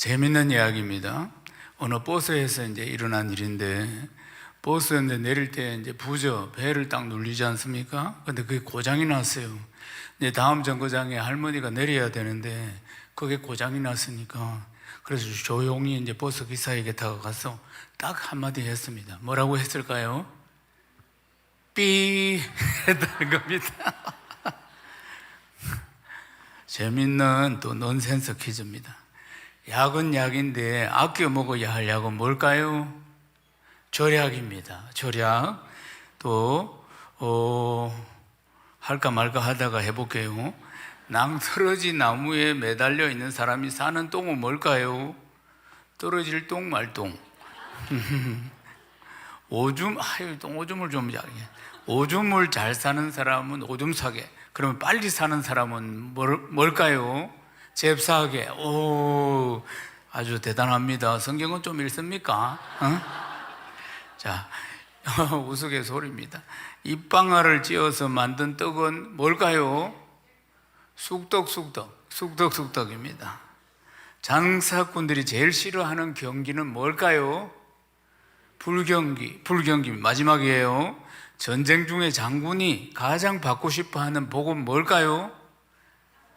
재밌는 이야기입니다. 어느 버스에서 이제 일어난 일인데, 버스에 내릴 때 이제 부저 배를 딱 눌리지 않습니까? 근데 그게 고장이 났어요. 이제 다음 정거장에 할머니가 내려야 되는데 그게 고장이 났으니까, 그래서 조용히 이제 버스 기사에게 다가가서 딱 한마디 했습니다. 뭐라고 했을까요? 삐 했다는 겁니다. 재밌는 또 넌센스 퀴즈입니다. 약은 약인데 아껴 먹어야 할 약은 뭘까요? 절약입니다. 절약. 또 할까 말까 하다가 해볼게요. 낭떠러지 나무에 매달려 있는 사람이 사는 똥은 뭘까요? 떨어질 똥 말똥. 오줌을 좀 오줌을 잘 사는 사람은 오줌 사게. 그러면 빨리 사는 사람은 뭘까요? 잽싸게. 오, 아주 대단합니다. 성경은 좀 읽습니까? 자, 우스갯소리입니다. 입방아를 찧어서 만든 떡은 뭘까요? 쑥떡입니다. 장사꾼들이 제일 싫어하는 경기는 뭘까요? 불경기. 마지막이에요. 전쟁 중에 장군이 가장 받고 싶어 하는 복은 뭘까요?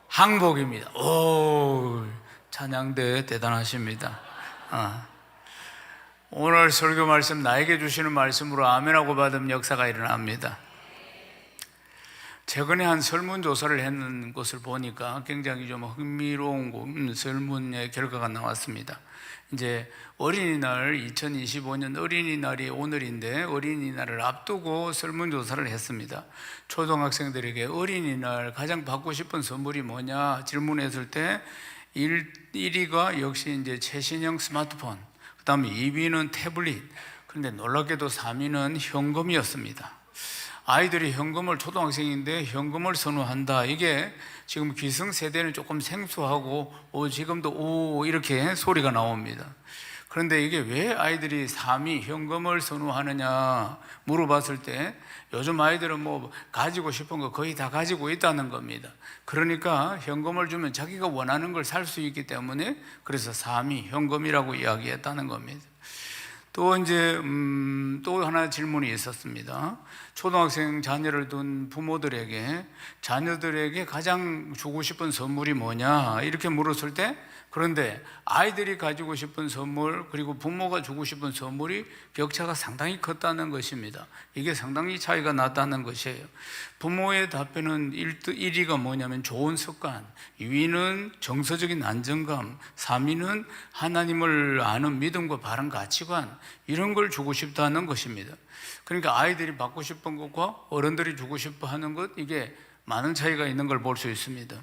항복입니다. 오, 찬양대 대단하십니다. 오늘 설교 말씀 나에게 주시는 말씀으로 아멘하고 받으면 역사가 일어납니다. 최근에 한 설문조사를 했는 것을 보니까 굉장히 좀 흥미로운 설문의 결과가 나왔습니다. 이제 어린이날, 2025년 어린이날이 오늘인데 어린이날을 앞두고 설문조사를 했습니다. 초등학생들에게 어린이날 가장 받고 싶은 선물이 뭐냐 질문했을 때 1위가 역시 이제 최신형 스마트폰, 그 다음에 2위는 태블릿, 그런데 놀랍게도 3위는 현금이었습니다. 아이들이 현금을, 초등학생인데 현금을 선호한다. 이게 지금 기성세대는 조금 생소하고 지금도 이렇게 소리가 나옵니다. 그런데 이게 왜 아이들이 3위 현금을 선호하느냐 물어봤을 때 요즘 아이들은 가지고 싶은 거 거의 다 가지고 있다는 겁니다. 그러니까 현금을 주면 자기가 원하는 걸 살 수 있기 때문에 그래서 3위 현금이라고 이야기했다는 겁니다. 또 이제 또 하나 질문이 있었습니다. 초등학생 자녀를 둔 부모들에게 자녀들에게 가장 주고 싶은 선물이 뭐냐 이렇게 물었을 때, 그런데 아이들이 가지고 싶은 선물 그리고 부모가 주고 싶은 선물이 격차가 상당히 컸다는 것입니다. 이게 상당히 차이가 났다는 것이에요. 부모의 답변은 1위가 뭐냐면 좋은 습관, 2위는 정서적인 안정감, 3위는 하나님을 아는 믿음과 바른 가치관, 이런 걸 주고 싶다는 것입니다. 그러니까 아이들이 받고 싶은 것과 어른들이 주고 싶어 하는 것, 이게 많은 차이가 있는 걸 볼 수 있습니다.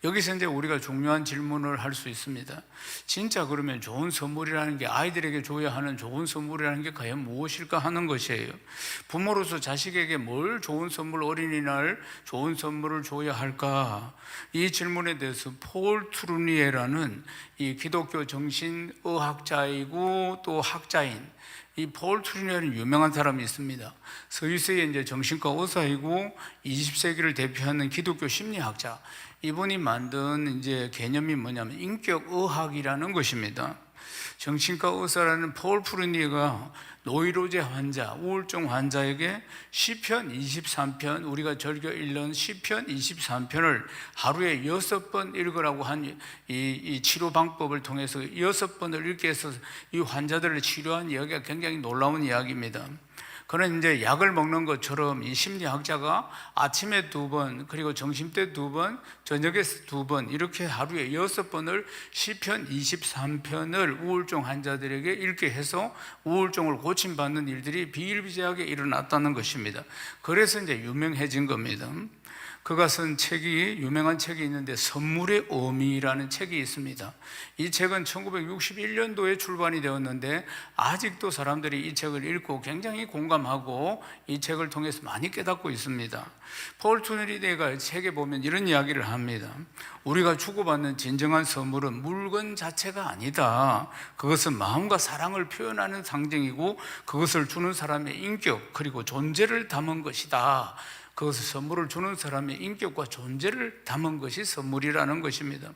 여기서 이제 우리가 중요한 질문을 할 수 있습니다. 진짜 그러면 좋은 선물이라는 게, 아이들에게 줘야 하는 좋은 선물이라는 게 과연 무엇일까 하는 것이에요. 부모로서 자식에게 뭘 좋은 선물, 어린이날 좋은 선물을 줘야 할까? 이 질문에 대해서 폴 트루니에라는 이 기독교 정신의학자이고 또 학자인 이 폴 트루니에는 유명한 사람이 있습니다. 스위스의 이제 정신과 의사이고 20세기를 대표하는 기독교 심리학자. 이분이 만든 이제 개념이 뭐냐면 인격의학이라는 것입니다. 정신과 의사라는 폴 트루니에가 노이로제 환자, 우울증 환자에게 시편 23편, 우리가 절겨 읽는 시편 23편을 하루에 6번 읽으라고 한 이 치료 방법을 통해서 6번을 읽게 해서 이 환자들을 치료한 이야기가 굉장히 놀라운 이야기입니다. 그는 이제 약을 먹는 것처럼 이 심리학자가 아침에 2번, 그리고 점심때 2번, 저녁에 2번, 이렇게 하루에 6번을 시편 23편을 우울증 환자들에게 읽게 해서 우울증을 고침받는 일들이 비일비재하게 일어났다는 것입니다. 그래서 이제 유명해진 겁니다. 그가 쓴 책이, 유명한 책이 있는데 선물의 의미라는 책이 있습니다. 이 책은 1961년도에 출간이 되었는데 아직도 사람들이 이 책을 읽고 굉장히 공감하고 이 책을 통해서 많이 깨닫고 있습니다. 폴 트루니에가 책에 보면 이런 이야기를 합니다. 우리가 주고받는 진정한 선물은 물건 자체가 아니다. 그것은 마음과 사랑을 표현하는 상징이고 그것을 주는 사람의 인격 그리고 존재를 담은 것이다. 그것을 선물을 주는 사람의 인격과 존재를 담은 것이 선물이라는 것입니다.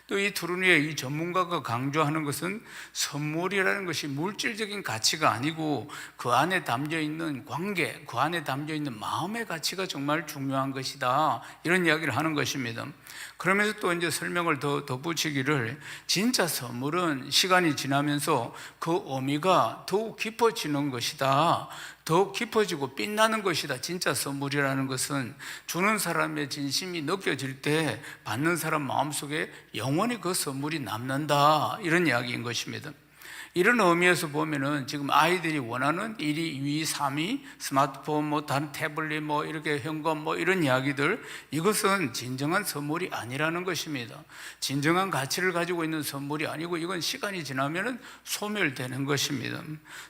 또 이 투르니의 이 전문가가 강조하는 것은 선물이라는 것이 물질적인 가치가 아니고 그 안에 담겨 있는 관계, 그 안에 담겨 있는 마음의 가치가 정말 중요한 것이다, 이런 이야기를 하는 것입니다. 그러면서 또 이제 설명을 더 덧붙이기를, 진짜 선물은 시간이 지나면서 그 의미가 더욱 깊어지는 것이다, 더욱 깊어지고 빛나는 것이다. 진짜 선물이라는 것은 주는 사람의 진심이 느껴질 때 받는 사람 마음속에 영원히 그 선물이 남는다, 이런 이야기인 것입니다. 이런 의미에서 보면은 지금 아이들이 원하는 1위, 2위, 3위, 스마트폰, 다른 태블릿, 이렇게 현금, 이런 이야기들, 이것은 진정한 선물이 아니라는 것입니다. 진정한 가치를 가지고 있는 선물이 아니고 이건 시간이 지나면은 소멸되는 것입니다.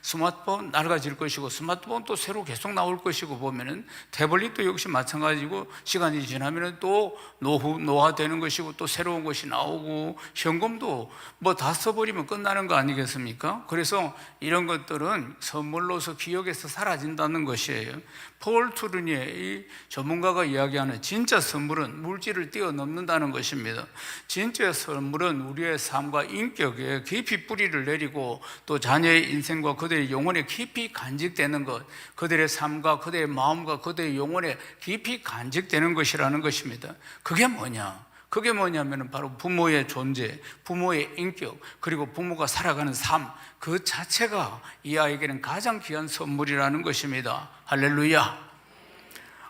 스마트폰 낡아질 것이고 스마트폰 또 새로 계속 나올 것이고, 보면은 태블릿도 역시 마찬가지고 시간이 지나면은 또 노화되는 것이고 또 새로운 것이 나오고, 현금도 다 써버리면 끝나는 거 아니겠습니까? 그래서 이런 것들은 선물로서 기억에서 사라진다는 것이에요. 폴 투르니에 이 전문가가 이야기하는 진짜 선물은 물질을 뛰어넘는다는 것입니다. 진짜 선물은 우리의 삶과 인격에 깊이 뿌리를 내리고 또 자녀의 인생과 그들의 영혼에 깊이 간직되는 것, 그들의 삶과 그들의 마음과 그들의 영혼에 깊이 간직되는 것이라는 것입니다. 그게 뭐냐? 그게 뭐냐면 바로 부모의 존재, 부모의 인격, 그리고 부모가 살아가는 삶, 그 자체가 이 아이에게는 가장 귀한 선물이라는 것입니다. 할렐루야.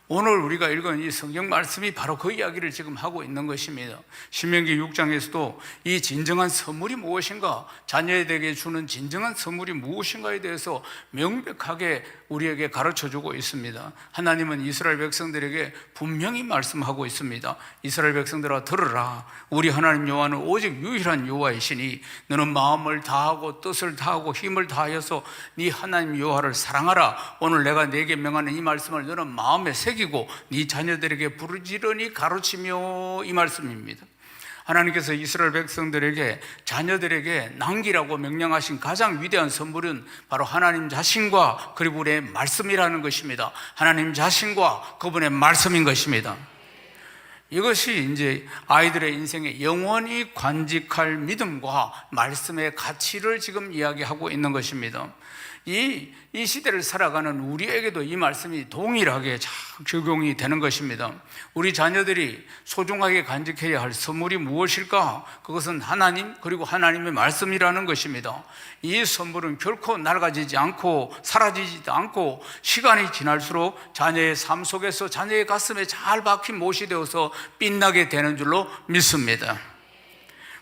오늘 우리가 읽은 이 성경 말씀이 바로 그 이야기를 지금 하고 있는 것입니다. 신명기 6장에서도 이 진정한 선물이 무엇인가, 자녀에게 주는 진정한 선물이 무엇인가에 대해서 명백하게 우리에게 가르쳐주고 있습니다. 하나님은 이스라엘 백성들에게 분명히 말씀하고 있습니다. 이스라엘 백성들아, 들으라. 우리 하나님 여호와는 오직 유일한 여호와이시니 너는 마음을 다하고 뜻을 다하고 힘을 다하여서 네 하나님 여호와를 사랑하라. 오늘 내가 네게 명하는 이 말씀을 너는 마음에 새기고 네 자녀들에게 부르짖으니 가르치며, 이 말씀입니다. 하나님께서 이스라엘 백성들에게, 자녀들에게 남기라고 명령하신 가장 위대한 선물은 바로 하나님 자신과 그리고 우리의 말씀이라는 것입니다. 하나님 자신과 그분의 말씀인 것입니다. 이것이 이제 아이들의 인생에 영원히 간직할 믿음과 말씀의 가치를 지금 이야기하고 있는 것입니다. 이 시대를 살아가는 우리에게도 이 말씀이 동일하게 적용이 되는 것입니다. 우리 자녀들이 소중하게 간직해야 할 선물이 무엇일까? 그것은 하나님, 그리고 하나님의 말씀이라는 것입니다. 이 선물은 결코 낡아지지 않고 사라지지도 않고 시간이 지날수록 자녀의 삶 속에서 자녀의 가슴에 잘 박힌 못이 되어서 빛나게 되는 줄로 믿습니다.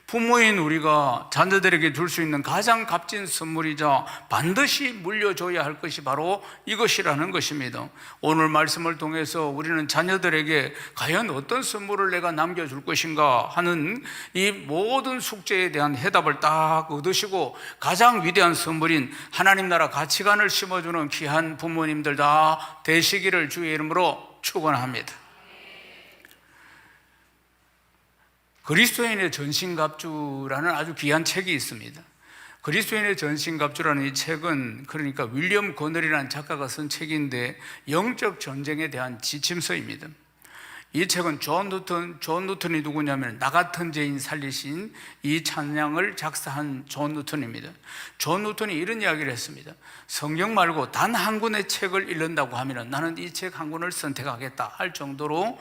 부모인 우리가 자녀들에게 줄 수 있는 가장 값진 선물이자 반드시 물려줘야 할 것이 바로 이것이라는 것입니다. 오늘 말씀을 통해서 우리는 자녀들에게 과연 어떤 선물을 내가 남겨줄 것인가 하는 이 모든 숙제에 대한 해답을 딱 얻으시고 가장 위대한 선물인 하나님 나라 가치관을 심어주는 귀한 부모님들 다 되시기를 주의 이름으로 축원합니다. 그리스도인의 전신갑주라는 아주 귀한 책이 있습니다. 그리스도인의 전신갑주라는 이 책은, 그러니까 윌리엄 거널이라는 작가가 쓴 책인데, 영적 전쟁에 대한 지침서입니다. 이 책은 존 누턴이 누구냐면 나 같은 죄인 살리신 이 찬양을 작사한 존 누턴입니다. 존 누턴이 이런 이야기를 했습니다. 성경 말고 단 한 권의 책을 읽는다고 하면 나는 이 책 한 권을 선택하겠다 할 정도로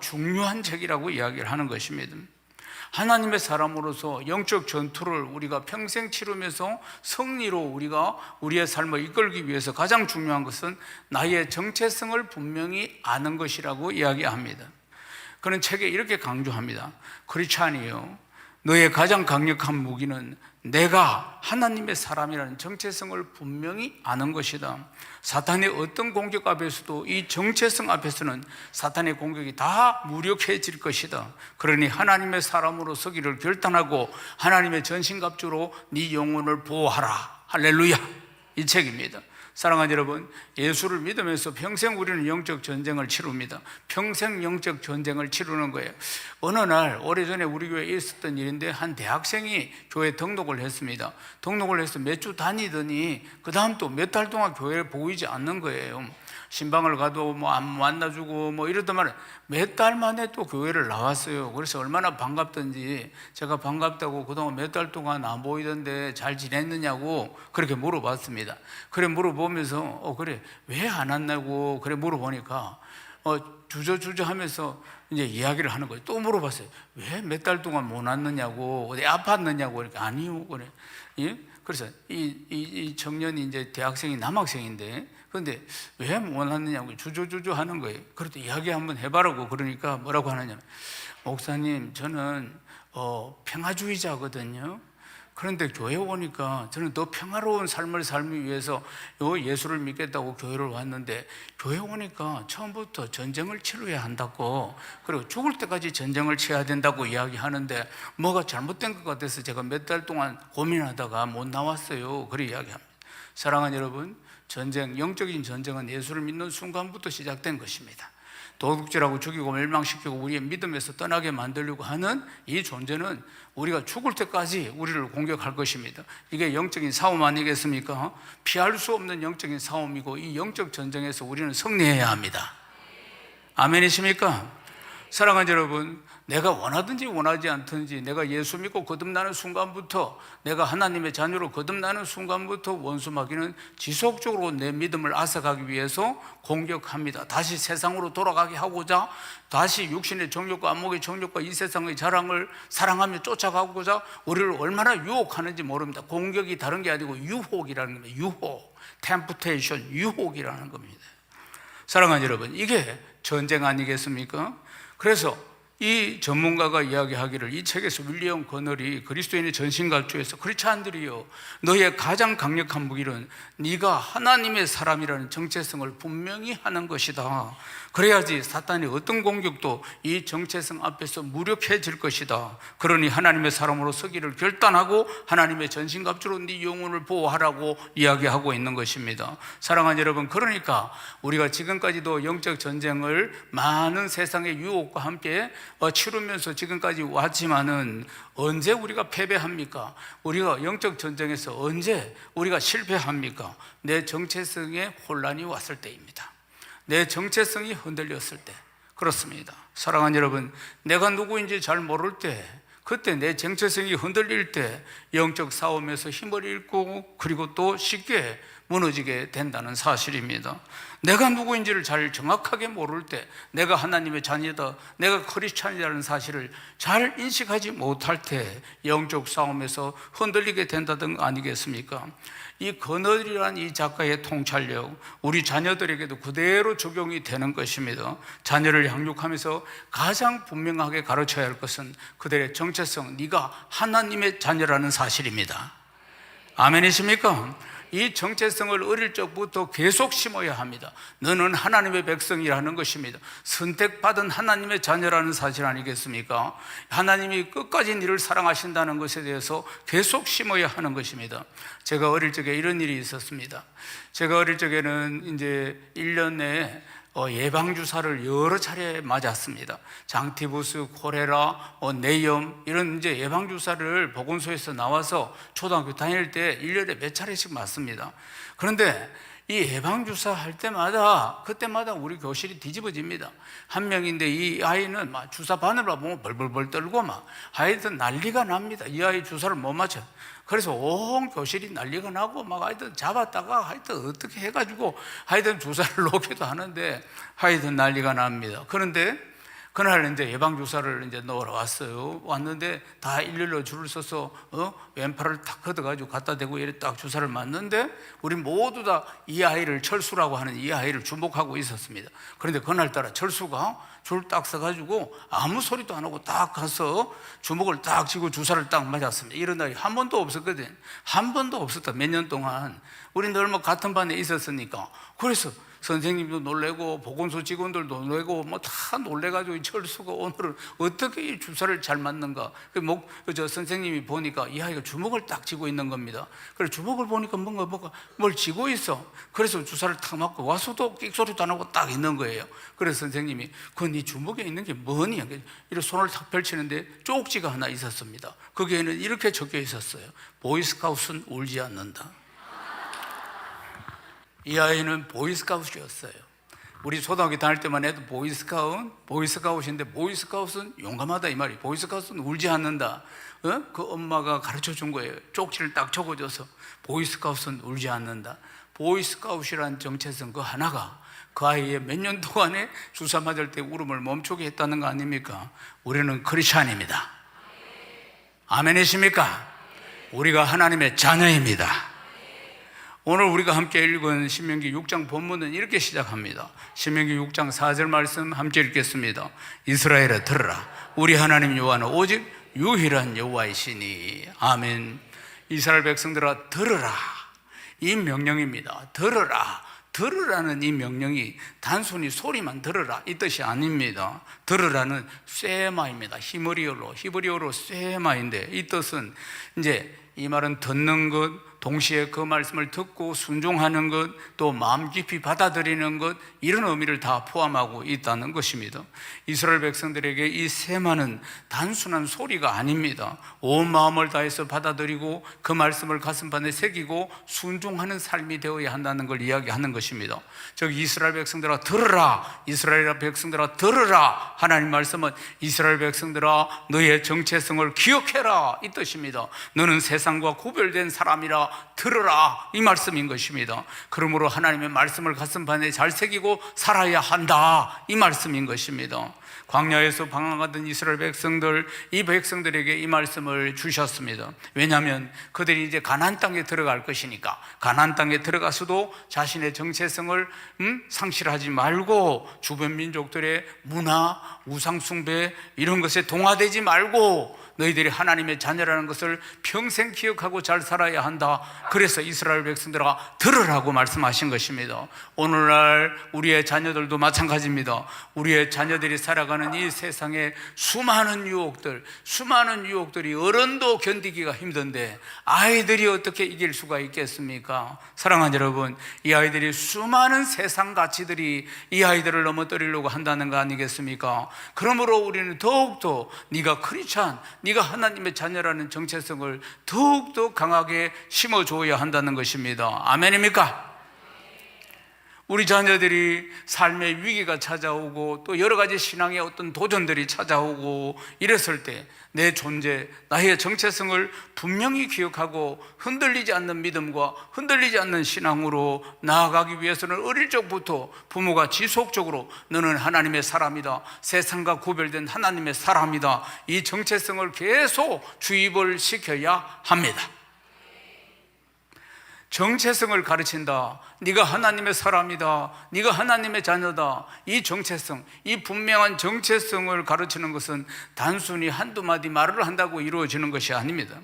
중요한 책이라고 이야기를 하는 것입니다. 하나님의 사람으로서 영적 전투를 우리가 평생 치르면서 승리로 우리가 우리의 삶을 이끌기 위해서 가장 중요한 것은 나의 정체성을 분명히 아는 것이라고 이야기합니다. 그는 책에 이렇게 강조합니다. 크리스찬이요, 너의 가장 강력한 무기는 내가 하나님의 사람이라는 정체성을 분명히 아는 것이다. 사탄의 어떤 공격 앞에서도 이 정체성 앞에서는 사탄의 공격이 다 무력해질 것이다. 그러니 하나님의 사람으로 서기를 결단하고 하나님의 전신갑주로 네 영혼을 보호하라. 할렐루야. 이 책입니다. 사랑하는 여러분, 예수를 믿으면서 평생 우리는 영적 전쟁을 치릅니다. 평생 영적 전쟁을 치르는 거예요. 어느 날 오래전에 우리 교회에 있었던 일인데, 한 대학생이 교회에 등록을 했습니다. 등록을 해서 몇 주 다니더니 그 다음 또 몇 달 동안 교회에 보이지 않는 거예요. 신방을 가도 뭐 안 만나주고 뭐 이러던 말에 몇 달 만에 또 교회를 나왔어요. 그래서 얼마나 반갑던지 제가 반갑다고 그동안 몇 달 동안 안 보이던데 잘 지냈느냐고 그렇게 물어봤습니다. 그래 물어보면서 그래 왜 안 왔냐고 그래 물어보니까 주저주저 하면서 이제 이야기를 하는 거예요. 또 물어봤어요. 왜 몇 달 동안 못 왔느냐고, 어디 아팠느냐고. 그러니까 아니요. 그래. 예? 그래서 이 청년이 이제 대학생이 남학생인데, 그런데 왜 못 왔느냐고 주저주저 하는 거예요. 그래도 이야기 한번 해봐라고 그러니까 뭐라고 하느냐. 목사님, 저는 평화주의자거든요. 그런데 교회 오니까 저는 더 평화로운 삶을 살기 위해서 예수를 믿겠다고 교회를 왔는데 교회 오니까 처음부터 전쟁을 치러야 한다고, 그리고 죽을 때까지 전쟁을 치러야 된다고 이야기하는데 뭐가 잘못된 것 같아서 제가 몇 달 동안 고민하다가 못 나왔어요. 그렇게 이야기합니다. 사랑하는 여러분, 영적인 전쟁은 예수를 믿는 순간부터 시작된 것입니다. 도둑질하고 죽이고 멸망시키고 우리의 믿음에서 떠나게 만들려고 하는 이 존재는 우리가 죽을 때까지 우리를 공격할 것입니다. 이게 영적인 싸움 아니겠습니까? 피할 수 없는 영적인 싸움이고 이 영적 전쟁에서 우리는 승리해야 합니다. 아멘이십니까? 사랑하는 여러분, 내가 원하든지 원하지 않든지 내가 예수 믿고 거듭나는 순간부터, 내가 하나님의 자녀로 거듭나는 순간부터 원수 마귀는 지속적으로 내 믿음을 앗아가기 위해서 공격합니다. 다시 세상으로 돌아가게 하고자, 다시 육신의 정욕과 안목의 정욕과 이 세상의 자랑을 사랑하며 쫓아가고자 우리를 얼마나 유혹하는지 모릅니다. 공격이 다른 게 아니고 유혹이라는 겁니다. 유혹, 템프테이션, 유혹이라는 겁니다. 사랑하는 여러분, 이게 전쟁 아니겠습니까? 그래서 이 전문가가 이야기하기를, 이 책에서 윌리엄 거널이 그리스도인의 전신갑주에서 크리스찬들이여, 너의 가장 강력한 무기는 네가 하나님의 사람이라는 정체성을 분명히 하는 것이다. 그래야지 사탄의 어떤 공격도 이 정체성 앞에서 무력해질 것이다. 그러니 하나님의 사람으로 서기를 결단하고 하나님의 전신갑주로 네 영혼을 보호하라고 이야기하고 있는 것입니다. 사랑하는 여러분, 그러니까 우리가 지금까지도 영적 전쟁을 많은 세상의 유혹과 함께 치르면서 지금까지 왔지만은 언제 우리가 패배합니까? 우리가 영적 전쟁에서 언제 우리가 실패합니까? 내 정체성에 혼란이 왔을 때입니다. 내 정체성이 흔들렸을 때. 그렇습니다. 사랑하는 여러분, 내가 누구인지 잘 모를 때, 그때 내 정체성이 흔들릴 때 영적 싸움에서 힘을 잃고 그리고 또 쉽게 무너지게 된다는 사실입니다. 내가 누구인지를 잘 정확하게 모를 때, 내가 하나님의 자녀다, 내가 크리스찬이라는 사실을 잘 인식하지 못할 때 영적 싸움에서 흔들리게 된다는 거 아니겠습니까? 이 거널이라는 이 작가의 통찰력, 우리 자녀들에게도 그대로 적용이 되는 것입니다. 자녀를 양육하면서 가장 분명하게 가르쳐야 할 것은 그들의 정체성, 네가 하나님의 자녀라는 사실입니다. 아멘이십니까? 이 정체성을 어릴 적부터 계속 심어야 합니다. 너는 하나님의 백성이라는 것입니다. 선택받은 하나님의 자녀라는 사실 아니겠습니까? 하나님이 끝까지 너를 사랑하신다는 것에 대해서 계속 심어야 하는 것입니다. 제가 어릴 적에 이런 일이 있었습니다. 제가 어릴 적에는 이제 1년 내에 예방주사를 여러 차례 맞았습니다. 장티푸스, 콜레라, 뇌염 이런 이제 예방주사를 보건소에서 나와서 초등학교 다닐 때 1년에 몇 차례씩 맞습니다. 그런데 이 예방주사 할 때마다 그때마다 우리 교실이 뒤집어집니다. 한 명인데 이 아이는 막 주사 바늘을 보면 벌벌벌 떨고 막 하여튼 난리가 납니다. 이 아이 주사를 못 맞춰. 그래서 온 교실이 난리가 나고 막 하여튼 잡았다가 하여튼 어떻게 해가지고 하여튼 주사를 놓기도 하는데 하여튼 난리가 납니다. 그런데 그날 이제 예방주사를 이제 넣으러 왔어요. 왔는데 다 일렬로 줄을 서서 왼팔을 탁 걷어가지고 갖다 대고 이래 딱 주사를 맞는데 우리 모두 다 이 아이를, 철수라고 하는 이 아이를 주목하고 있었습니다. 그런데 그날따라 철수가 줄 딱 서가지고 아무 소리도 안 하고 딱 가서 주먹을 딱 쥐고 주사를 딱 맞았습니다. 이런 날이 한 번도 없었거든. 한 번도 없었다. 몇 년 동안. 우리 늘 뭐 같은 반에 있었으니까. 그래서 선생님도 놀래고 보건소 직원들도 놀래고 뭐 다 놀래가지고 철수가 오늘은 어떻게 이 주사를 잘 맞는가. 저 선생님이 보니까 이 아이가 주먹을 딱 쥐고 있는 겁니다. 그래서 주먹을 보니까 뭔가 뭘 쥐고 있어. 그래서 주사를 탁 맞고 와서도 끽소리도 안 하고 딱 있는 거예요. 그래서 선생님이 그 네 주먹에 있는 게 뭐니? 이렇게 손을 탁 펼치는데 쪽지가 하나 있었습니다. 거기에는 이렇게 적혀 있었어요. 보이스카웃은 울지 않는다. 이 아이는 보이스카웃이었어요. 우리 초등학교 다닐 때만 해도 보이스카웃인데 보이스카웃은 용감하다 이 말이. 보이스카웃은 울지 않는다. 그 엄마가 가르쳐 준 거예요. 쪽지를 딱 적어줘서 보이스카웃은 울지 않는다. 보이스카웃이란 정체성 그 하나가 그 아이의 몇 년 동안에 주사 맞을 때 울음을 멈추게 했다는 거 아닙니까? 우리는 크리스찬입니다. 아멘이십니까? 우리가 하나님의 자녀입니다. 오늘 우리가 함께 읽은 신명기 6장 본문은 이렇게 시작합니다. 신명기 6장 4절 말씀 함께 읽겠습니다. 이스라엘아 들으라. 우리 하나님 여호와는 오직 유일한 여호와이시니. 아멘. 이스라엘 백성들아 들으라. 이 명령입니다. 들으라. 들으라는 이 명령이 단순히 소리만 들으라 이 뜻이 아닙니다. 들으라는 쇠마입니다. 히브리어로 쇠마인데, 이 뜻은 이제 이 말은 듣는 것, 동시에 그 말씀을 듣고 순종하는 것, 또 마음 깊이 받아들이는 것, 이런 의미를 다 포함하고 있다는 것입니다. 이스라엘 백성들에게 이 쇠마는 단순한 소리가 아닙니다. 온 마음을 다해서 받아들이고 그 말씀을 가슴판에 새기고 순종하는 삶이 되어야 한다는 걸 이야기하는 것입니다. 즉 이스라엘 백성들아 들으라. 이스라엘 백성들아 들으라. 하나님 말씀은 이스라엘 백성들아 너의 정체성을 기억해라 이 뜻입니다. 너는 세상과 구별된 사람이라 들으라 이 말씀인 것입니다. 그러므로 하나님의 말씀을 가슴판에 잘 새기고 살아야 한다 이 말씀인 것입니다. 광야에서 방황하던 이스라엘 백성들, 이 백성들에게 이 말씀을 주셨습니다. 왜냐하면 그들이 이제 가나안 땅에 들어갈 것이니까. 가나안 땅에 들어가서도 자신의 정체성을 상실하지 말고 주변 민족들의 문화, 우상 숭배 이런 것에 동화되지 말고 너희들이 하나님의 자녀라는 것을 평생 기억하고 잘 살아야 한다. 그래서 이스라엘 백성들아 들으라고 말씀하신 것입니다. 오늘날 우리의 자녀들도 마찬가지입니다. 우리의 자녀들이 살아가는 이 세상에 수많은 유혹들이 어른도 견디기가 힘든데 아이들이 어떻게 이길 수가 있겠습니까? 사랑하는 여러분, 이 아이들이 수많은 세상 가치들이 이 아이들을 넘어뜨리려고 한다는 거 아니겠습니까? 그러므로 우리는 더욱더 네가 크리스찬, 네가 하나님의 자녀라는 정체성을 더욱더 강하게 심어줘야 한다는 것입니다. 아멘입니까? 우리 자녀들이 삶의 위기가 찾아오고 또 여러 가지 신앙의 어떤 도전들이 찾아오고 이랬을 때 내 존재, 나의 정체성을 분명히 기억하고 흔들리지 않는 믿음과 흔들리지 않는 신앙으로 나아가기 위해서는 어릴 적부터 부모가 지속적으로 너는 하나님의 사람이다, 세상과 구별된 하나님의 사람이다, 이 정체성을 계속 주입을 시켜야 합니다. 정체성을 가르친다. 네가 하나님의 사람이다, 네가 하나님의 자녀다. 이 정체성, 이 분명한 정체성을 가르치는 것은 단순히 한두 마디 말을 한다고 이루어지는 것이 아닙니다.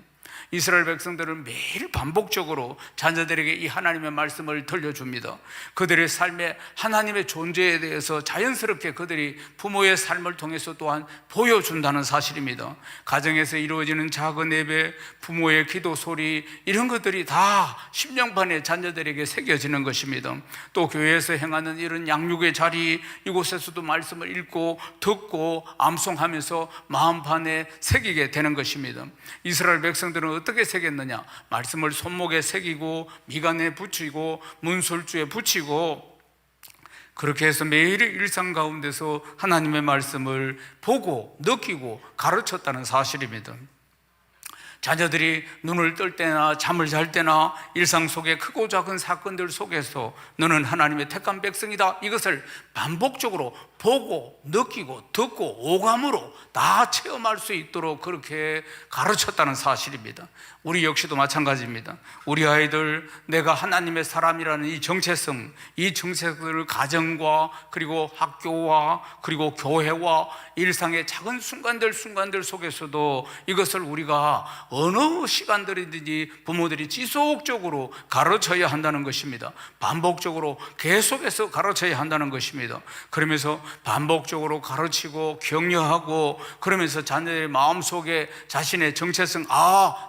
이스라엘 백성들은 매일 반복적으로 자녀들에게 이 하나님의 말씀을 들려줍니다. 그들의 삶에 하나님의 존재에 대해서 자연스럽게 그들이 부모의 삶을 통해서 또한 보여준다는 사실입니다. 가정에서 이루어지는 작은 예배, 부모의 기도 소리, 이런 것들이 다 심령판에 자녀들에게 새겨지는 것입니다. 또 교회에서 행하는 이런 양육의 자리, 이곳에서도 말씀을 읽고 듣고 암송하면서 마음판에 새기게 되는 것입니다. 이스라엘 백성들은 어떻게 새겼느냐? 말씀을 손목에 새기고 미간에 붙이고 문설주에 붙이고, 그렇게 해서 매일 일상 가운데서 하나님의 말씀을 보고 느끼고 가르쳤다는 사실입니다. 자녀들이 눈을 뜰 때나 잠을 잘 때나 일상 속의 크고 작은 사건들 속에서 너는 하나님의 택한 백성이다, 이것을 반복적으로 보고 느끼고 듣고 오감으로 다 체험할 수 있도록 그렇게 가르쳤다는 사실입니다. 우리 역시도 마찬가지입니다. 우리 아이들, 내가 하나님의 사람이라는 이 정체성, 이 정체성을 가정과 그리고 학교와 그리고 교회와 일상의 작은 순간들 속에서도 이것을 우리가 어느 시간들이든지 부모들이 지속적으로 가르쳐야 한다는 것입니다. 반복적으로 계속해서 가르쳐야 한다는 것입니다. 그러면서 반복적으로 가르치고 격려하고, 그러면서 자녀의 마음속에 자신의 정체성,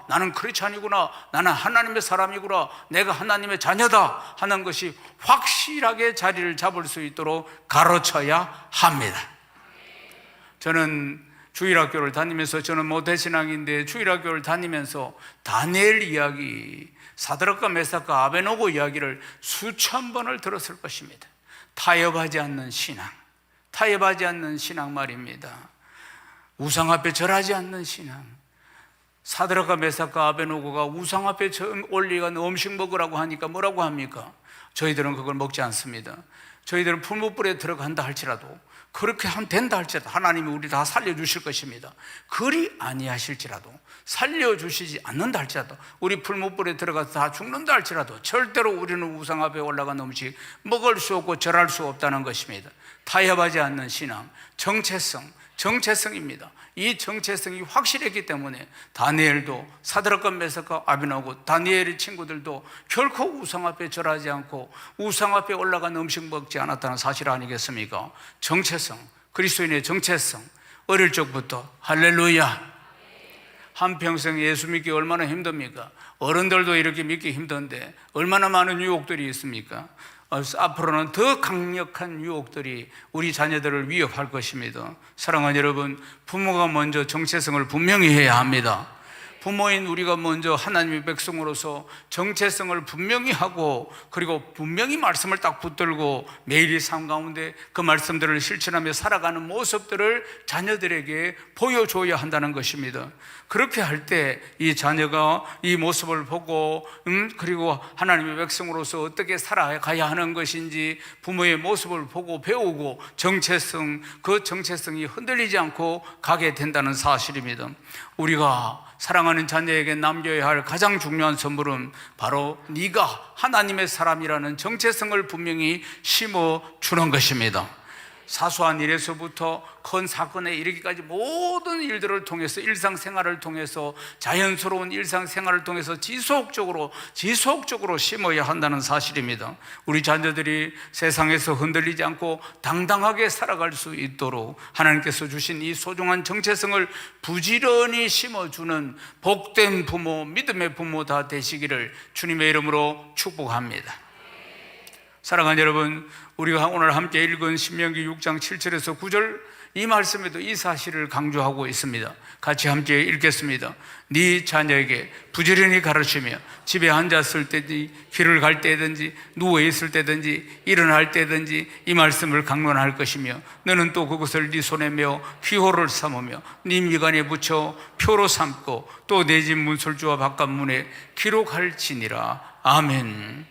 나는 크리스찬이구나, 나는 하나님의 사람이구나, 내가 하나님의 자녀다 하는 것이 확실하게 자리를 잡을 수 있도록 가르쳐야 합니다. 저는 주일학교를 다니면서, 저는 모태신앙인데 주일학교를 다니면서 다니엘 이야기, 사드락과 메삭과 아베노고 이야기를 수천 번을 들었을 것입니다. 타협하지 않는 신앙, 타협하지 않는 신앙 말입니다. 우상 앞에 절하지 않는 신앙. 사드락과 메삭과 아베노고가 우상 앞에 올리가 음식 먹으라고 하니까 뭐라고 합니까? 저희들은 그걸 먹지 않습니다. 저희들은 풀무불에 들어간다 할지라도, 그렇게 하면 된다 할지라도 하나님이 우리 다 살려주실 것입니다. 그리 아니하실지라도, 살려주시지 않는다 할지라도, 우리 풀무불에 들어가서 다 죽는다 할지라도 절대로 우리는 우상 앞에 올라간 음식 먹을 수 없고 절할 수 없다는 것입니다. 타협하지 않는 신앙, 정체성입니다. 이 정체성이 확실했기 때문에 다니엘도, 사드락과 메삭과 아벤노고, 다니엘의 친구들도 결코 우상 앞에 절하지 않고 우상 앞에 올라간 음식 먹지 않았다는 사실 아니겠습니까? 정체성, 그리스도인의 정체성. 어릴 적부터 할렐루야, 한평생 예수 믿기 얼마나 힘듭니까? 어른들도 이렇게 믿기 힘든데 얼마나 많은 유혹들이 있습니까? 앞으로는 더 강력한 유혹들이 우리 자녀들을 위협할 것입니다. 사랑하는 여러분, 부모가 먼저 정체성을 분명히 해야 합니다. 부모인 우리가 먼저 하나님의 백성으로서 정체성을 분명히 하고, 그리고 분명히 말씀을 딱 붙들고 매일의 삶 가운데 그 말씀들을 실천하며 살아가는 모습들을 자녀들에게 보여줘야 한다는 것입니다. 그렇게 할 때 이 자녀가 이 모습을 보고 그리고 하나님의 백성으로서 어떻게 살아가야 하는 것인지 부모의 모습을 보고 배우고 그 정체성이 흔들리지 않고 가게 된다는 사실입니다. 우리가 사랑하는 자녀에게 남겨야 할 가장 중요한 선물은 바로 네가 하나님의 사람이라는 정체성을 분명히 심어주는 것입니다. 사소한 일에서부터 큰 사건에 이르기까지 모든 일들을 통해서, 일상생활을 통해서, 자연스러운 일상생활을 통해서 지속적으로 심어야 한다는 사실입니다. 우리 자녀들이 세상에서 흔들리지 않고 당당하게 살아갈 수 있도록 하나님께서 주신 이 소중한 정체성을 부지런히 심어주는 복된 부모, 믿음의 부모 다 되시기를 주님의 이름으로 축복합니다. 사랑하는 여러분, 우리가 오늘 함께 읽은 신명기 6장 7절에서 9절 이 말씀에도 이 사실을 강조하고 있습니다. 같이 함께 읽겠습니다. 네 자녀에게 부지런히 가르치며 집에 앉았을 때든지 길을 갈 때든지 누워 있을 때든지 일어날 때든지 이 말씀을 강론할 것이며 너는 또 그것을 네 손에 메어 기호를 삼으며 네 미간에 붙여 표로 삼고 또 내 집 문설주와 바깥 문에 기록할지니라. 아멘.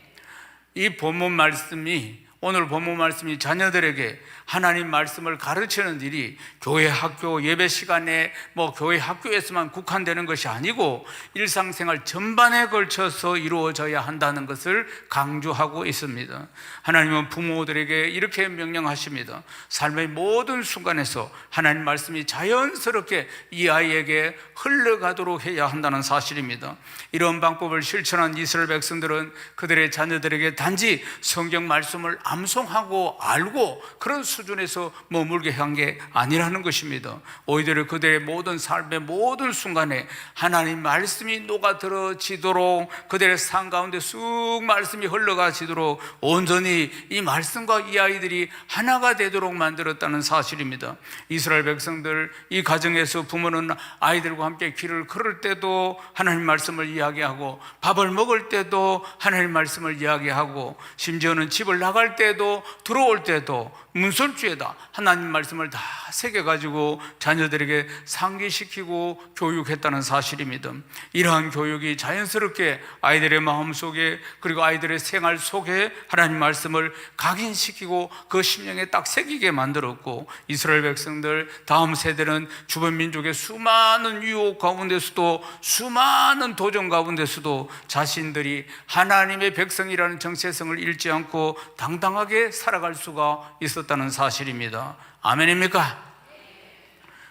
이 본문 말씀이, 오늘 본문 말씀이 자녀들에게 하나님 말씀을 가르치는 일이 교회 학교 예배 시간에 교회 학교에서만 국한되는 것이 아니고 일상생활 전반에 걸쳐서 이루어져야 한다는 것을 강조하고 있습니다. 하나님은 부모들에게 이렇게 명령하십니다. 삶의 모든 순간에서 하나님 말씀이 자연스럽게 이 아이에게 흘러가도록 해야 한다는 사실입니다. 이런 방법을 실천한 이스라엘 백성들은 그들의 자녀들에게 단지 성경 말씀을 암송하고 알고 그런 수준에서 머물게 한 게 아니라는 것입니다. 오히려 그들의 모든 삶의 모든 순간에 하나님 말씀이 녹아들어지도록, 그들의 삶 가운데 쑥 말씀이 흘러가지도록 온전히 이 말씀과 이 아이들이 하나가 되도록 만들었다는 사실입니다. 이스라엘 백성들, 이 가정에서 부모는 아이들과 함께 길을 걸을 때도 하나님 말씀을 이야기하고, 밥을 먹을 때도 하나님 말씀을 이야기하고, 심지어는 집을 나갈 때도 들어올 때도 문설주에다 하나님 말씀을 다 새겨가지고 자녀들에게 상기시키고 교육했다는 사실입니다. 이러한 교육이 자연스럽게 아이들의 마음속에, 그리고 아이들의 생활 속에 하나님 말씀을 각인시키고 그 심령에 딱 새기게 만들었고, 이스라엘 백성들 다음 세대는 주변 민족의 수많은 유혹 가운데서도, 수많은 도전 가운데서도 자신들이 하나님의 백성이라는 정체성을 잃지 않고 당당하게 살아갈 수가 있었다는 사실입니다. 아멘입니까?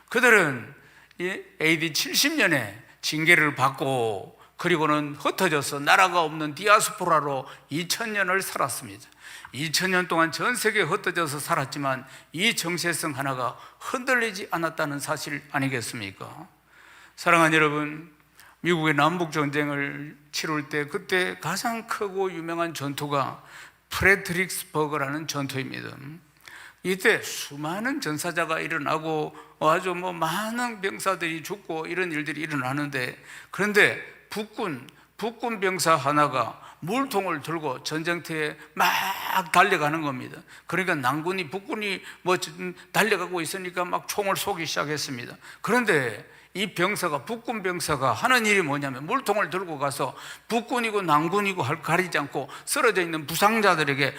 그들은 AD 70년에 징계를 받고 그리고는 흩어져서 나라가 없는 디아스포라로 2000년을 살았습니다. 2000년 동안 전 세계에 흩어져서 살았지만 이 정체성 하나가 흔들리지 않았다는 사실 아니겠습니까? 사랑하는 여러분, 미국의 남북전쟁을 치룰 때 그때 가장 크고 유명한 전투가 프레드릭스버그라는 전투입니다. 이때 수많은 전사자가 일어나고 아주 많은 병사들이 죽고 이런 일들이 일어나는데, 그런데 북군 병사 하나가 물통을 들고 전쟁터에 막 달려가는 겁니다. 그러니까 남군이 북군이 달려가고 있으니까 막 총을 쏘기 시작했습니다. 그런데 이 병사가, 북군 병사가 하는 일이 뭐냐면 물통을 들고 가서 북군이고 남군이고 가리지 않고 쓰러져 있는 부상자들에게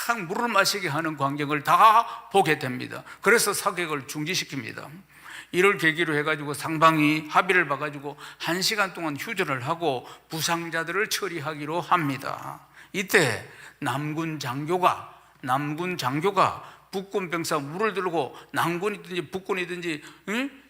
막 물을 마시게 하는 광경을 다 보게 됩니다. 그래서 사격을 중지시킵니다. 이를 계기로 해가지고 상방이 합의를 봐가지고 1시간 동안 휴전을 하고 부상자들을 처리하기로 합니다. 이때 남군 장교가 북군 병사 물을 들고 남군이든지 북군이든지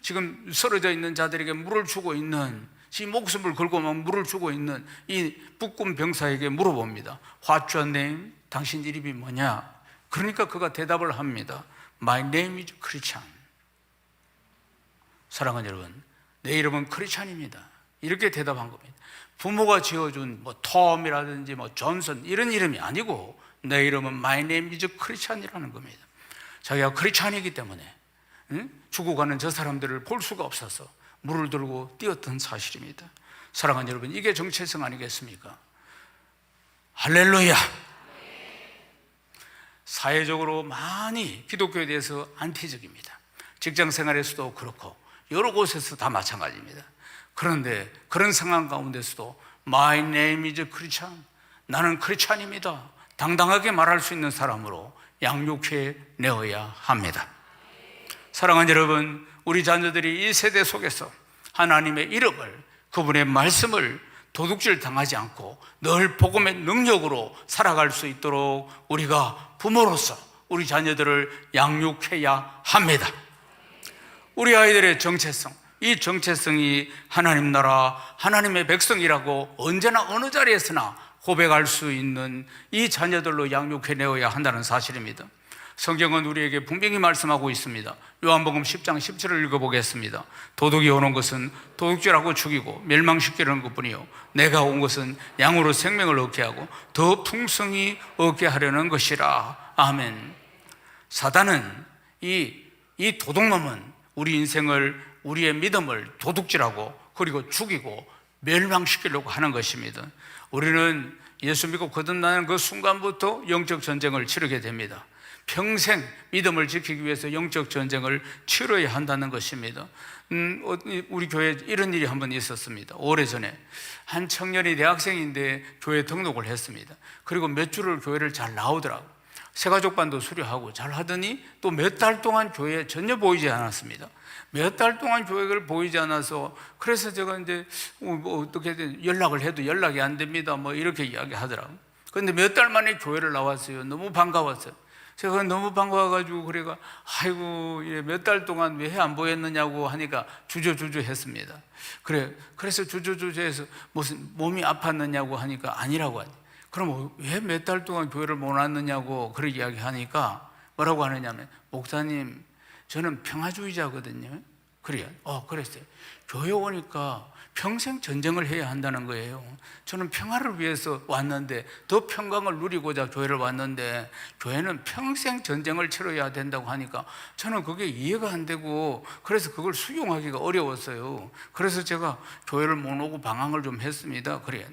지금 쓰러져 있는 자들에게 물을 주고 있는, 지 목숨을 걸고 막 물을 주고 있는 이 북군 병사에게 물어봅니다. What's your name? 당신 이름이 뭐냐? 그러니까 그가 대답을 합니다. My name is Christian. 사랑하는 여러분, 내 이름은 크리스찬입니다. 이렇게 대답한 겁니다. 부모가 지어준 톰이라든지 존슨 이런 이름이 아니고 내 이름은 My name is Christian이라는 겁니다. 자기가 크리스찬이기 때문에 죽어가는 저 사람들을 볼 수가 없어서 물을 들고 뛰었던 사실입니다. 사랑하는 여러분, 이게 정체성 아니겠습니까? 할렐루야! 사회적으로 많이 기독교에 대해서 안티적입니다. 직장 생활에서도 그렇고 여러 곳에서 다 마찬가지입니다. 그런데 그런 상황 가운데서도 My name is Christian, 나는 크리스찬입니다, 당당하게 말할 수 있는 사람으로 양육해 내어야 합니다. 사랑하는 여러분, 우리 자녀들이 이 세대 속에서 하나님의 이름을, 그분의 말씀을 도둑질 당하지 않고 늘 복음의 능력으로 살아갈 수 있도록 우리가 부모로서 우리 자녀들을 양육해야 합니다. 우리 아이들의 정체성, 이 정체성이 하나님 나라, 하나님의 백성이라고 언제나 어느 자리에서나 고백할 수 있는 이 자녀들로 양육해내어야 한다는 사실입니다. 성경은 우리에게 분명히 말씀하고 있습니다. 요한복음 10장 17을 읽어보겠습니다. 도둑이 오는 것은 도둑질하고 죽이고 멸망시키려는 것뿐이요 내가 온 것은 양으로 생명을 얻게 하고 더 풍성히 얻게 하려는 것이라. 아멘. 사단은 이 도둑놈은 우리 인생을, 우리의 믿음을 도둑질하고 그리고 죽이고 멸망시키려고 하는 것입니다. 우리는 예수 믿고 거듭나는 그 순간부터 영적 전쟁을 치르게 됩니다. 평생 믿음을 지키기 위해서 영적 전쟁을 치러야 한다는 것입니다. 우리 교회에 이런 일이 한번 있었습니다. 오래전에 한 청년이 대학생인데 교회에 등록을 했습니다. 그리고 몇 주를 교회를 잘 나오더라고요. 새가족반도 수료하고 잘 하더니 또 몇 달 동안 교회에 전혀 보이지 않았습니다. 몇 달 동안 교회를 보이지 않아서, 그래서 제가 이제 어떻게든 연락을 해도 연락이 안 됩니다 이렇게 이야기하더라고요. 그런데 몇 달 만에 교회를 나왔어요. 너무 반가웠어요. 제가 너무 반가워가지고 그래가 아이고 몇 달 동안 왜 안 보였느냐고 하니까 주저주저 했습니다. 그래서 주저주저해서 무슨 몸이 아팠느냐고 하니까 아니라고 하니, 그럼 왜 몇 달 동안 교회를 못 왔느냐고 그렇게 이야기하니까 뭐라고 하느냐면, 목사님 저는 평화주의자거든요. 그래요. 그랬어요. 교회 오니까 평생 전쟁을 해야 한다는 거예요. 저는 평화를 위해서 왔는데, 더 평강을 누리고자 교회를 왔는데 교회는 평생 전쟁을 치러야 된다고 하니까 저는 그게 이해가 안 되고, 그래서 그걸 수용하기가 어려웠어요. 그래서 제가 교회를 못 오고 방황을 좀 했습니다. 그래요.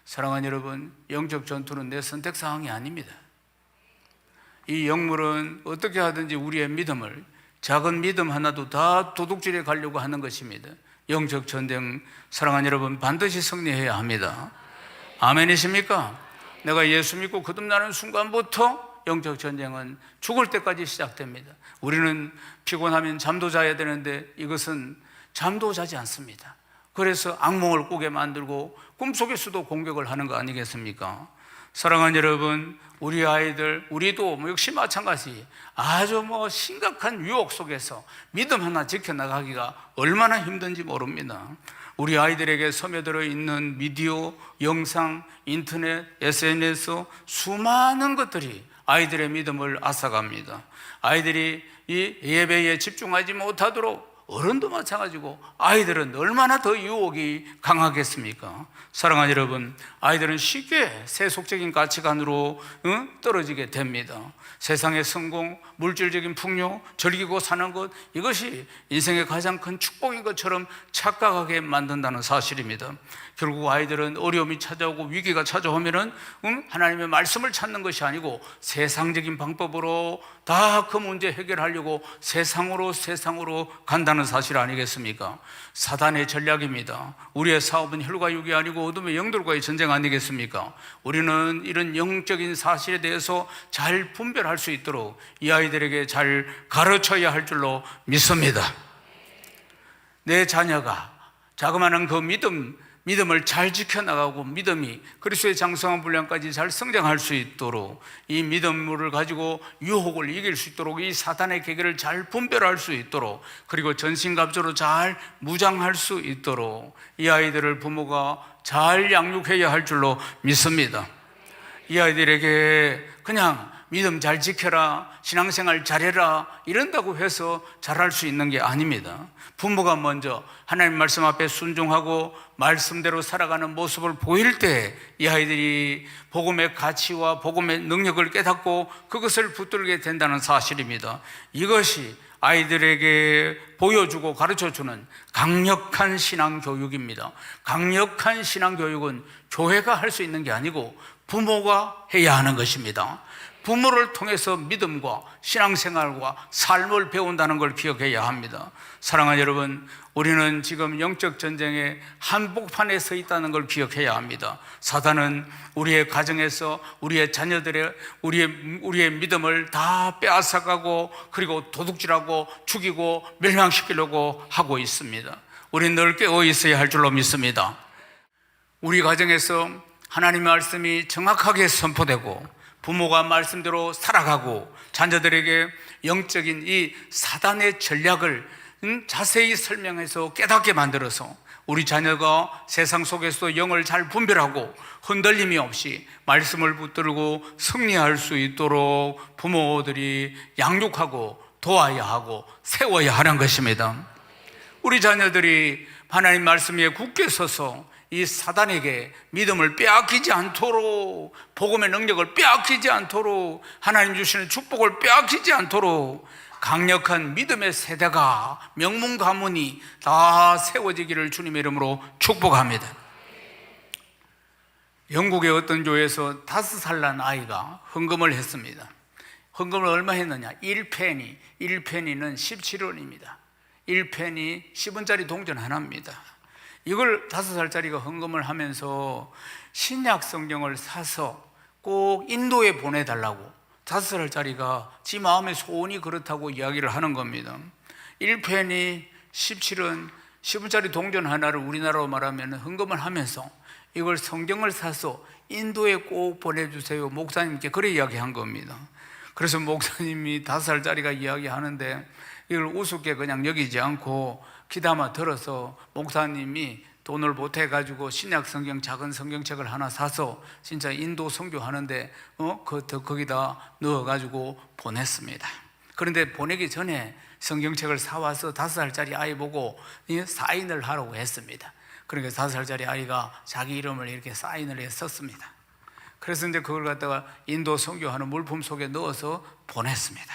사랑하는 여러분, 영적 전투는 내 선택사항이 아닙니다. 이 영물은 어떻게 하든지 우리의 믿음을, 작은 믿음 하나도 다 도둑질해 가려고 하는 것입니다. 영적 전쟁, 사랑하는 여러분, 반드시 승리해야 합니다. 아멘이십니까? 내가 예수 믿고 거듭나는 순간부터 영적 전쟁은 죽을 때까지 시작됩니다. 우리는 피곤하면 잠도 자야 되는데 이것은 잠도 자지 않습니다. 그래서 악몽을 꾸게 만들고 꿈속에서도 공격을 하는 거 아니겠습니까? 사랑하는 여러분, 우리 아이들, 우리도 역시 마찬가지 아주 심각한 유혹 속에서 믿음 하나 지켜나가기가 얼마나 힘든지 모릅니다. 우리 아이들에게 스며들어 있는 미디어, 영상, 인터넷, SNS 수많은 것들이 아이들의 믿음을 앗아갑니다. 아이들이 이 예배에 집중하지 못하도록 어른도 마찬가지고 아이들은 얼마나 더 유혹이 강하겠습니까? 사랑하는 여러분, 아이들은 쉽게 세속적인 가치관으로 떨어지게 됩니다. 세상의 성공, 물질적인 풍요, 즐기고 사는 것, 이것이 인생의 가장 큰 축복인 것처럼 착각하게 만든다는 사실입니다. 결국 아이들은 어려움이 찾아오고 위기가 찾아오면은 하나님의 말씀을 찾는 것이 아니고 세상적인 방법으로 다 그 문제 해결하려고 세상으로 간다는 사실 아니겠습니까? 사단의 전략입니다. 우리의 사업은 혈과 육이 아니고 어둠의 영들과의 전쟁 아니겠습니까? 우리는 이런 영적인 사실에 대해서 잘 분별할 수 있도록 이 아이들에게 잘 가르쳐야 할 줄로 믿습니다. 내 자녀가 자그마한 그 믿음을 잘 지켜나가고 믿음이 그리스도의 장성한 분량까지 잘 성장할 수 있도록 이 믿음을 가지고 유혹을 이길 수 있도록 이 사단의 계계를 잘 분별할 수 있도록 그리고 전신갑주로 잘 무장할 수 있도록 이 아이들을 부모가 잘 양육해야 할 줄로 믿습니다. 이 아이들에게 그냥 믿음 잘 지켜라, 신앙생활 잘해라 이런다고 해서 잘할 수 있는 게 아닙니다. 부모가 먼저 하나님 말씀 앞에 순종하고 말씀대로 살아가는 모습을 보일 때 이 아이들이 복음의 가치와 복음의 능력을 깨닫고 그것을 붙들게 된다는 사실입니다. 이것이 아이들에게 보여주고 가르쳐주는 강력한 신앙교육입니다. 강력한 신앙교육은 교회가 할 수 있는 게 아니고 부모가 해야 하는 것입니다. 부모를 통해서 믿음과 신앙생활과 삶을 배운다는 걸 기억해야 합니다. 사랑하는 여러분, 우리는 지금 영적 전쟁의 한복판에 서 있다는 걸 기억해야 합니다. 사단은 우리의 가정에서 우리의 자녀들의 우리의 믿음을 다 빼앗아가고 그리고 도둑질하고 죽이고 멸망시키려고 하고 있습니다. 우리는 늘 깨어 있어야 할 줄로 믿습니다. 우리 가정에서 하나님의 말씀이 정확하게 선포되고 부모가 말씀대로 살아가고 자녀들에게 영적인 이 사단의 전략을 자세히 설명해서 깨닫게 만들어서 우리 자녀가 세상 속에서도 영을 잘 분별하고 흔들림이 없이 말씀을 붙들고 승리할 수 있도록 부모들이 양육하고 도와야 하고 세워야 하는 것입니다. 우리 자녀들이 하나님 말씀 위에 굳게 서서 이 사단에게 믿음을 빼앗기지 않도록 복음의 능력을 빼앗기지 않도록 하나님 주시는 축복을 빼앗기지 않도록 강력한 믿음의 세대가 명문 가문이 다 세워지기를 주님의 이름으로 축복합니다. 영국의 어떤 교회에서 5살 난 아이가 헌금을 했습니다. 헌금을 얼마 했느냐? 1페니, 1페니는 17원입니다 1페니 10원짜리 동전 하나입니다. 이걸 5살짜리가 헌금을 하면서 신약 성경을 사서 꼭 인도에 보내달라고 5살짜리가 지 마음의 소원이 그렇다고 이야기를 하는 겁니다. 1페니 17원 10원짜리 동전 하나를 우리나라로 말하면 헌금을 하면서 이걸 성경을 사서 인도에 꼭 보내주세요 목사님께 그래 이야기한 겁니다. 그래서 목사님이 5살짜리가 이야기하는데 이걸 우습게 그냥 여기지 않고 귀담아 들어서 목사님이 돈을 보태가지고 신약 성경 작은 성경책을 하나 사서 진짜 인도 선교하는데 거기다 넣어가지고 보냈습니다. 그런데 보내기 전에 성경책을 사와서 5살짜리 아이 보고 사인을 하라고 했습니다. 그러니까 5살짜리 아이가 자기 이름을 이렇게 사인을 해 썼습니다. 그래서 이제 그걸 갖다가 인도 선교하는 물품 속에 넣어서 보냈습니다.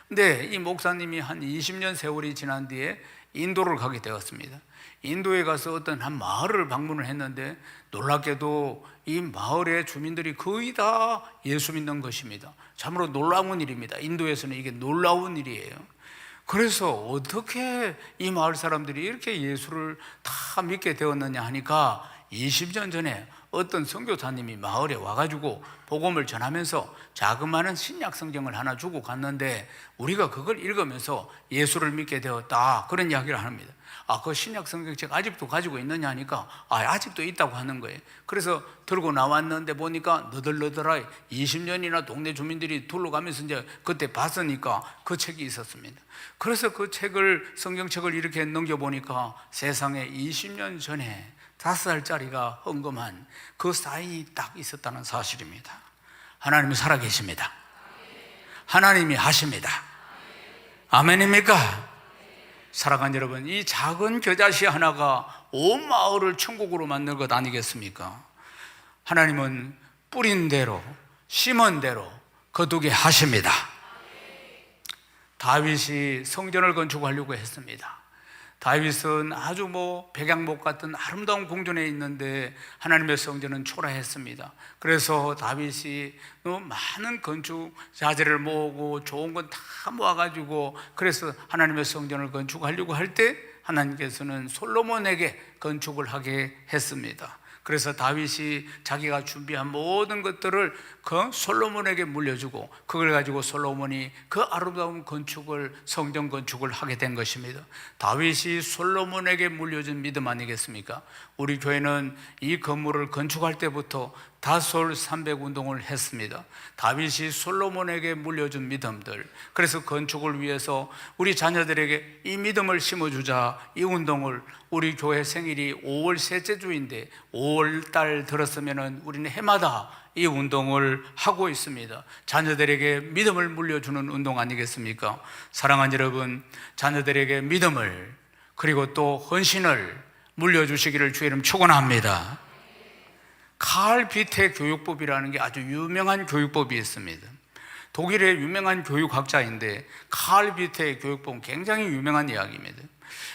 근데 이 목사님이 한 20년 세월이 지난 뒤에 인도를 가게 되었습니다. 인도에 가서 어떤 한 마을을 방문을 했는데 놀랍게도 이 마을의 주민들이 거의 다 예수 믿는 것입니다. 참으로 놀라운 일입니다. 인도에서는 이게 놀라운 일이에요. 그래서 어떻게 이 마을 사람들이 이렇게 예수를 다 믿게 되었느냐 하니까 20년 전에 어떤 선교사님이 마을에 와가지고 복음을 전하면서 자그마한 신약 성경을 하나 주고 갔는데 우리가 그걸 읽으면서 예수를 믿게 되었다 그런 이야기를 합니다. 그 신약 성경책 아직도 가지고 있느냐 하니까 아직도 있다고 하는 거예요. 그래서 들고 나왔는데 보니까 너덜너덜하게 20년이나 동네 주민들이 둘러가면서 이제 그때 봤으니까 그 책이 있었습니다. 그래서 그 책을 성경책을 이렇게 넘겨보니까 세상에 20년 전에 5살짜리가 헌금한 그 사인이 딱 있었다는 사실입니다. 하나님이 살아계십니다. 하나님이 하십니다. 아멘입니까? 사랑하는 여러분, 이 작은 겨자씨 하나가 온 마을을 천국으로 만든 것 아니겠습니까? 하나님은 뿌린 대로 심은 대로 거두게 하십니다. 다윗이 성전을 건축하려고 했습니다. 다윗은 아주 백양목 같은 아름다운 궁전에 있는데 하나님의 성전은 초라했습니다. 그래서 다윗이 많은 건축 자재를 모으고 좋은 건 다 모아가지고 그래서 하나님의 성전을 건축하려고 할 때 하나님께서는 솔로몬에게 건축을 하게 했습니다. 그래서 다윗이 자기가 준비한 모든 것들을 그 솔로몬에게 물려주고 그걸 가지고 솔로몬이 그 아름다운 건축을, 성전 건축을 하게 된 것입니다. 다윗이 솔로몬에게 물려준 믿음 아니겠습니까? 우리 교회는 이 건물을 건축할 때부터 다솔 300운동을 했습니다. 다윗이 솔로몬에게 물려준 믿음들, 그래서 건축을 위해서 우리 자녀들에게 이 믿음을 심어주자 이 운동을, 우리 교회 생일이 5월 셋째 주인데 5월 달 들었으면 우리는 해마다 이 운동을 하고 있습니다. 자녀들에게 믿음을 물려주는 운동 아니겠습니까? 사랑하는 여러분, 자녀들에게 믿음을 그리고 또 헌신을 물려주시기를 주의 이름 축원합니다. 칼 비테 교육법이라는 게 아주 유명한 교육법이 있습니다. 독일의 유명한 교육학자인데 칼 비테 교육법은 굉장히 유명한 이야기입니다.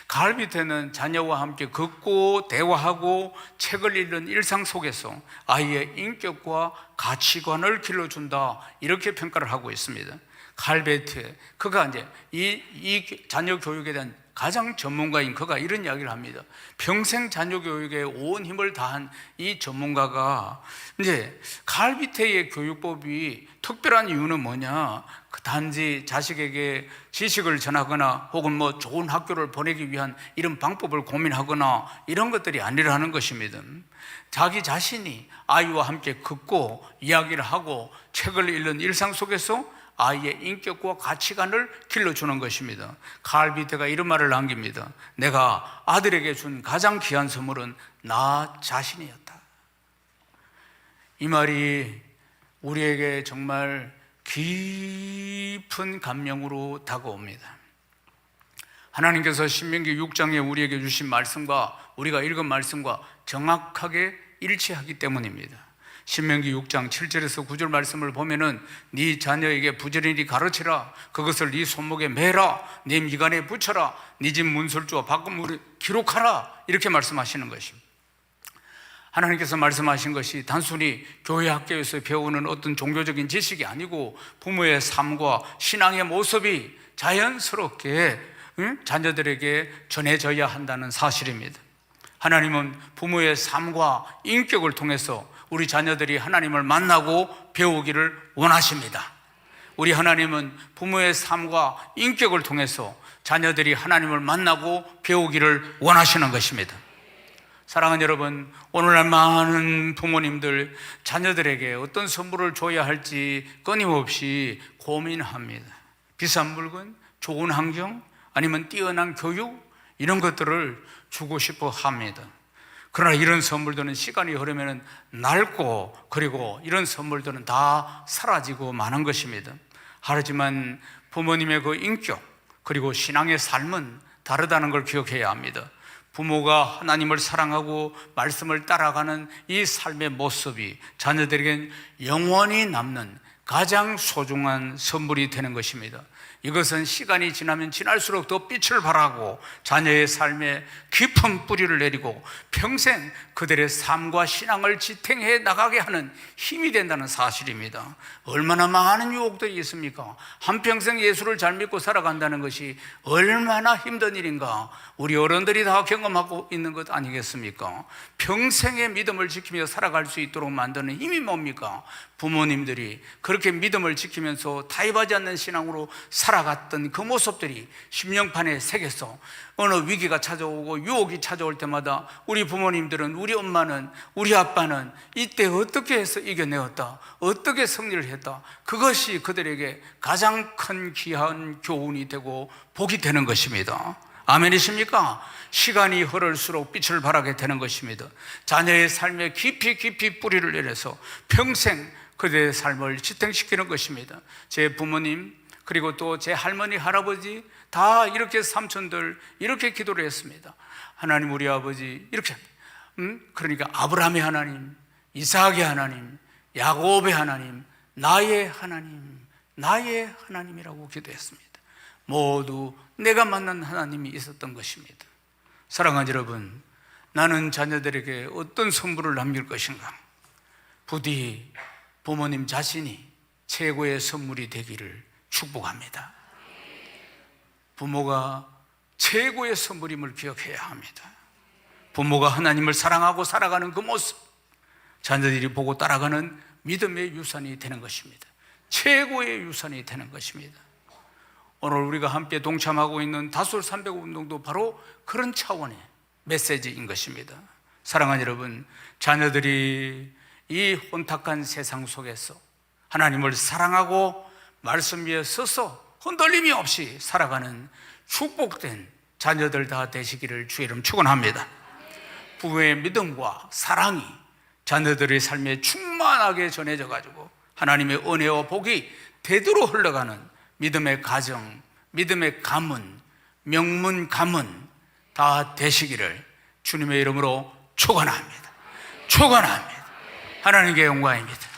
칼 비테는 자녀와 함께 걷고 대화하고 책을 읽는 일상 속에서 아이의 인격과 가치관을 길러준다, 이렇게 평가를 하고 있습니다. 칼 비테, 그가 이제 이 자녀 교육에 대한 가장 전문가인 그가 이런 이야기를 합니다. 평생 자녀 교육에 온 힘을 다한 이 전문가가 이제 칼 비테의 교육법이 특별한 이유는 뭐냐? 단지 자식에게 지식을 전하거나 혹은 좋은 학교를 보내기 위한 이런 방법을 고민하거나 이런 것들이 아니라는 것입니다. 자기 자신이 아이와 함께 걷고 이야기를 하고 책을 읽는 일상 속에서 아이의 인격과 가치관을 길러주는 것입니다. 칼 비테가 이런 말을 남깁니다. 내가 아들에게 준 가장 귀한 선물은 나 자신이었다. 이 말이 우리에게 정말 깊은 감명으로 다가옵니다. 하나님께서 신명기 6장에 우리에게 주신 말씀과 우리가 읽은 말씀과 정확하게 일치하기 때문입니다. 신명기 6장 7절에서 9절 말씀을 보면은 네 자녀에게 부지런히 가르치라, 그것을 네 손목에 매라, 네 미간에 붙여라, 네 집 문설주와 바깥문에 기록하라, 이렇게 말씀하시는 것입니다. 하나님께서 말씀하신 것이 단순히 교회 학교에서 배우는 어떤 종교적인 지식이 아니고 부모의 삶과 신앙의 모습이 자연스럽게 자녀들에게 전해져야 한다는 사실입니다. 하나님은 부모의 삶과 인격을 통해서 우리 자녀들이 하나님을 만나고 배우기를 원하십니다. 우리 하나님은 부모의 삶과 인격을 통해서 자녀들이 하나님을 만나고 배우기를 원하시는 것입니다. 사랑하는 여러분, 오늘날 많은 부모님들 자녀들에게 어떤 선물을 줘야 할지 끊임없이 고민합니다. 비싼 물건, 좋은 환경, 아니면 뛰어난 교육, 이런 것들을 주고 싶어 합니다. 그러나 이런 선물들은 시간이 흐르면 낡고, 그리고 이런 선물들은 다 사라지고 마는 것입니다. 하지만 부모님의 그 인격 그리고 신앙의 삶은 다르다는 걸 기억해야 합니다. 부모가 하나님을 사랑하고 말씀을 따라가는 이 삶의 모습이 자녀들에겐 영원히 남는 가장 소중한 선물이 되는 것입니다. 이것은 시간이 지나면 지날수록 더 빛을 발하고 자녀의 삶에 깊은 뿌리를 내리고 평생 그들의 삶과 신앙을 지탱해 나가게 하는 힘이 된다는 사실입니다. 얼마나 많은 유혹들이 있습니까? 한평생 예수를 잘 믿고 살아간다는 것이 얼마나 힘든 일인가? 우리 어른들이 다 경험하고 있는 것 아니겠습니까? 평생의 믿음을 지키며 살아갈 수 있도록 만드는 힘이 뭡니까? 부모님들이 그렇게 믿음을 지키면서 타협하지 않는 신앙으로 살아갔던 그 모습들이 심령판에 새겨서 어느 위기가 찾아오고 유혹이 찾아올 때마다 우리 부모님들은, 우리 엄마는, 우리 아빠는 이때 어떻게 해서 이겨내었다, 어떻게 승리를 했다, 그것이 그들에게 가장 큰 귀한 교훈이 되고 복이 되는 것입니다. 아멘이십니까? 시간이 흐를수록 빛을 발하게 되는 것입니다. 자녀의 삶에 깊이 뿌리를 내려서 평생 그들의 삶을 지탱시키는 것입니다. 제 부모님, 그리고 또 제 할머니, 할아버지 다 이렇게 삼촌들 이렇게 기도를 했습니다. 하나님 우리 아버지 이렇게 그러니까 아브라함의 하나님, 이삭의 하나님, 야곱의 하나님, 나의 하나님, 나의 하나님이라고 기도했습니다. 모두 내가 만난 하나님이 있었던 것입니다. 사랑하는 여러분, 나는 자녀들에게 어떤 선물을 남길 것인가? 부디 부모님 자신이 최고의 선물이 되기를 축복합니다. 부모가 최고의 선물임을 기억해야 합니다. 부모가 하나님을 사랑하고 살아가는 그 모습, 자녀들이 보고 따라가는 믿음의 유산이 되는 것입니다. 최고의 유산이 되는 것입니다. 오늘 우리가 함께 동참하고 있는 다솔 300 운동도 바로 그런 차원의 메시지인 것입니다. 사랑하는 여러분, 자녀들이 이 혼탁한 세상 속에서 하나님을 사랑하고 말씀 위에 서서 흔들림이 없이 살아가는 축복된 자녀들 다 되시기를 주의 이름 축원합니다. 부모의 믿음과 사랑이 자녀들의 삶에 충만하게 전해져 가지고 하나님의 은혜와 복이 대대로 흘러가는 믿음의 가정, 믿음의 가문, 명문 가문 다 되시기를 주님의 이름으로 축원합니다. 축원합니다. 하나님께 영광입니다.